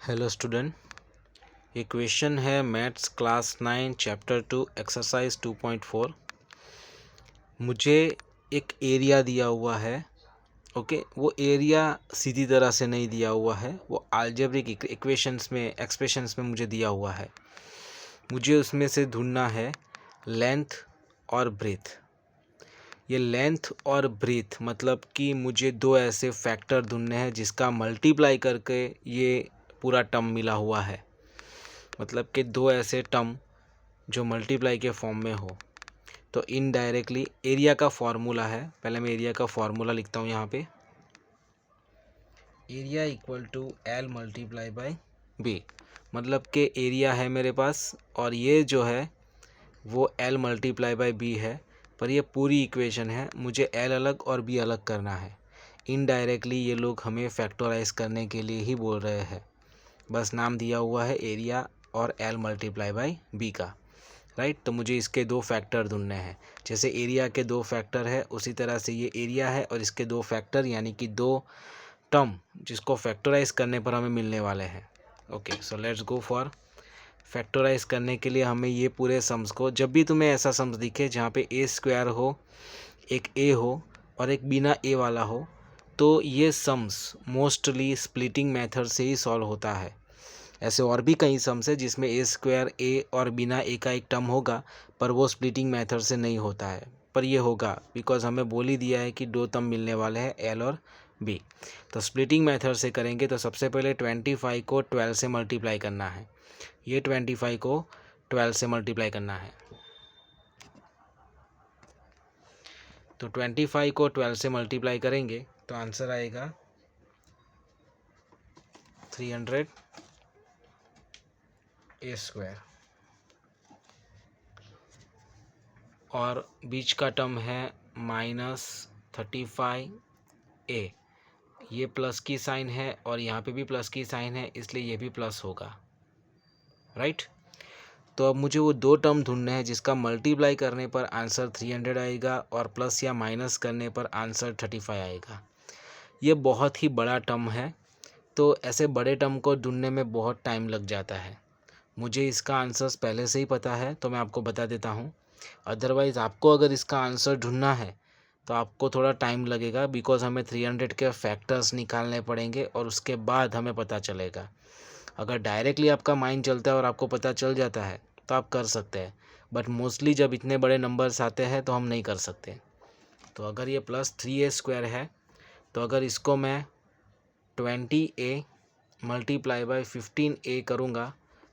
Hello student, ये question है maths class 9 chapter 2 exercise 2.4। मुझे एक एरिया दिया हुआ है। ओके, वो एरिया सीधी तरह से नहीं दिया हुआ है, वो अलजेब्रिक इक्वेशंस में एक्सप्रेशंस में मुझे दिया हुआ है। मुझे उसमें से ढूंढना है लेंथ और ब्रेथ। ये लेंथ और ब्रेथ मतलब कि मुझे दो ऐसे फैक्टर ढूंढने हैं जिसका मल्टीप्लाई करके ये पूरा टर्म मिला हुआ है। मतलब कि दो ऐसे टर्म जो मल्टीप्लाई के फॉर्म में हो। तो इनडायरेक्टली एरिया का फॉर्मूला है, पहले मैं एरिया का फॉर्मूला लिखता हूँ यहाँ पे। Area equal to L multiply by B, मतलब कि एरिया है मेरे पास और ये जो है वो एल मल्टीप्लाई बाई बी है, पर ये पूरी इक्वेशन है, मुझे एल अलग और बी अलग करना है। इनडायरेक्टली ये लोग हमें फैक्टराइज करने के लिए ही बोल रहे हैं, बस नाम दिया हुआ है एरिया और एल मल्टीप्लाई बाई बी का, राइट। तो मुझे इसके दो फैक्टर ढूंढने हैं। जैसे एरिया के दो फैक्टर है उसी तरह से ये एरिया है और इसके दो फैक्टर यानी कि दो टर्म जिसको फैक्टराइज करने पर हमें मिलने वाले हैं। Okay, so let's go for factorize करने के लिए हमें ये पूरे सम्स को, जब भी तुम्हें ऐसा सम्स दिखे जहाँ पे ए स्क्वायर हो, एक ए हो और एक बिना ए वाला हो, तो ये सम्स मोस्टली स्प्लिटिंग मेथड से ही सॉल्व होता है। ऐसे और भी कई सम्स है जिसमें ए स्क्वायर ए और बिना ए का एक टर्म होगा, पर वो स्प्लिटिंग मेथड से नहीं होता है, पर ये होगा बिकॉज हमें बोल ही दिया है कि दो टर्म मिलने वाले हैं एल और बी। तो स्प्लिटिंग मेथड से करेंगे तो सबसे पहले 25 को 12 से मल्टीप्लाई करना है। ये 25 को 12 से मल्टीप्लाई करना है, तो 25 को 12 से मल्टीप्लाई करेंगे तो आंसर आएगा 300 ए स्क्वायर, और बीच का टर्म है -35 ए। ये प्लस की साइन है और यहाँ पे भी प्लस की साइन है, इसलिए ये भी प्लस होगा, राइट। तो अब मुझे वो दो टर्म ढूंढने हैं जिसका मल्टीप्लाई करने पर आंसर 300 आएगा और प्लस या माइनस करने पर आंसर 35 आएगा। ये बहुत ही बड़ा टर्म है, तो ऐसे बड़े टर्म को ढूंढने में बहुत टाइम लग जाता है। मुझे इसका आंसर पहले से ही पता है तो मैं आपको बता देता हूँ। अदरवाइज़ आपको अगर इसका आंसर ढूंढना है तो आपको थोड़ा टाइम लगेगा, बिकॉज हमें 300 के फैक्टर्स निकालने पड़ेंगे और उसके बाद हमें पता चलेगा। अगर डायरेक्टली आपका माइंड चलता है और आपको पता चल जाता है तो आप कर सकते हैं, बट मोस्टली जब इतने बड़े नंबर्स आते हैं तो हम नहीं कर सकते। तो अगर ये +3a स्क्वायर है तो अगर इसको मैं 20a मल्टीप्लाई बाई 15a करूँगा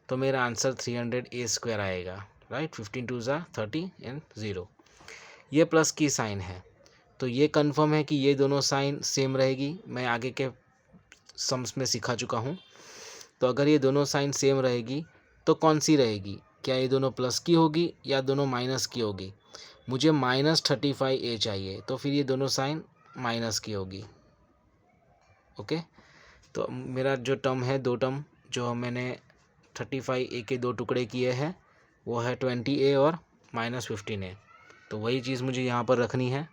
तो मेरा आंसर 300 ए स्क्वायर आएगा, राइट। 15 2 ज़ा 30 एंड 0। ये प्लस की साइन है, तो ये कंफर्म है कि ये दोनों साइन सेम रहेगी, मैं आगे के सम्स में सिखा चुका हूँ। तो अगर ये दोनों साइन सेम रहेगी तो कौन सी रहेगी, क्या ये दोनों प्लस की होगी या दोनों माइनस की होगी। मुझे -35 ए चाहिए, तो फिर ये दोनों साइन माइनस की होगी। ओके, तो मेरा जो टर्म है, दो टर्म जो मैंने 35 ए के दो टुकड़े किए हैं वो है 20a और -15a, तो वही चीज़ मुझे यहाँ पर रखनी है।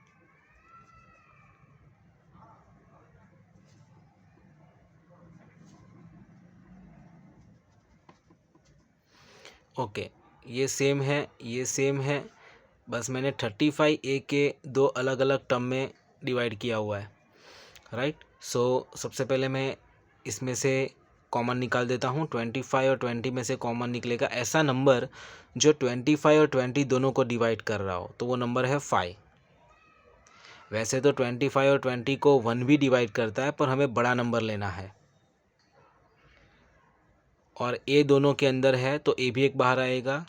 ओके, ये सेम है, ये सेम है, बस मैंने 35 ए के दो अलग अलग टर्म में डिवाइड किया हुआ है, राइट। सो सबसे पहले मैं इसमें से कॉमन निकाल देता हूँ। 25 और 20 में से कॉमन निकलेगा ऐसा नंबर जो 25 और 20 दोनों को डिवाइड कर रहा हो, तो वो नंबर है 5। वैसे तो 25 और 20 को 1 भी डिवाइड करता है, पर हमें बड़ा नंबर लेना है और ए दोनों के अंदर है तो ए भी एक बाहर आएगा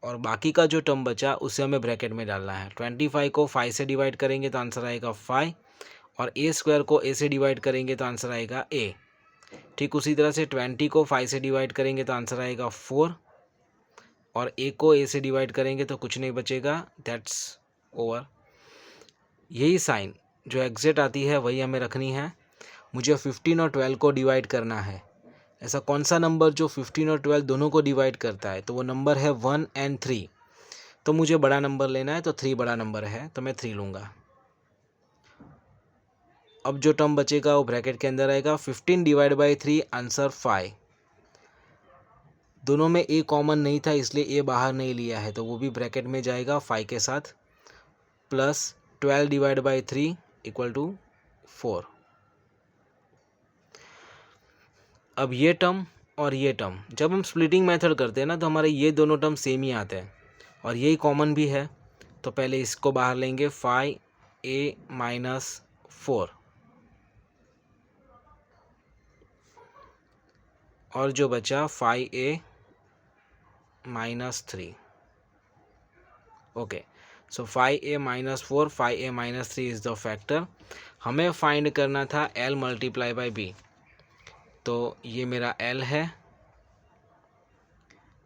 और बाकी का जो टर्म बचा उसे हमें ब्रैकेट में डालना है। 25 को 5 से डिवाइड करेंगे तो आंसर आएगा 5 और ए स्क्वायर को ए से डिवाइड करेंगे तो आंसर आएगा ए। ठीक उसी तरह से 20 को 5 से डिवाइड करेंगे तो आंसर आएगा 4 और ए को ए से डिवाइड करेंगे तो कुछ नहीं बचेगा, दैट्स ओवर। यही साइन जो एग्जिट आती है वही हमें रखनी है। मुझे 15 और 12 को डिवाइड करना है। ऐसा कौन सा नंबर जो 15 और 12 दोनों को डिवाइड करता है, तो वो नंबर है 1 और 3। तो मुझे बड़ा नंबर लेना है, तो 3 बड़ा नंबर है तो मैं 3 लूँगा। अब जो टर्म बचेगा वो ब्रैकेट के अंदर आएगा। 15 डिवाइड बाई 3 आंसर 5। दोनों में ए कॉमन नहीं था इसलिए ए बाहर नहीं लिया है तो वो भी ब्रैकेट में जाएगा 5 के साथ। Plus 12 divide by 3 equal to 4। अब ये टर्म और ये टर्म जब हम स्प्लिटिंग मेथड करते हैं ना तो हमारे ये दोनों टर्म सेम ही आते हैं और यही कॉमन भी है। तो पहले इसको बाहर लेंगे 5a माइनस 4 और जो बचा 5a minus 3। Okay, so 5a minus 4 5a minus 3 is the factor. हमें फाइंड करना था l मल्टीप्लाई बाई b। तो ये मेरा l है।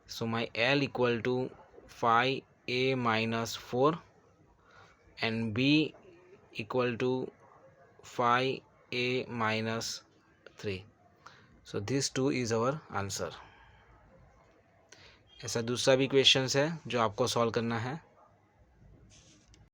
So my l equal to 5a minus 4 and b equal to 5a minus 3। So this 2 is our answer. ऐसा दूसरा भी क्वेश्चंस है जो आपको सॉल्व करना है।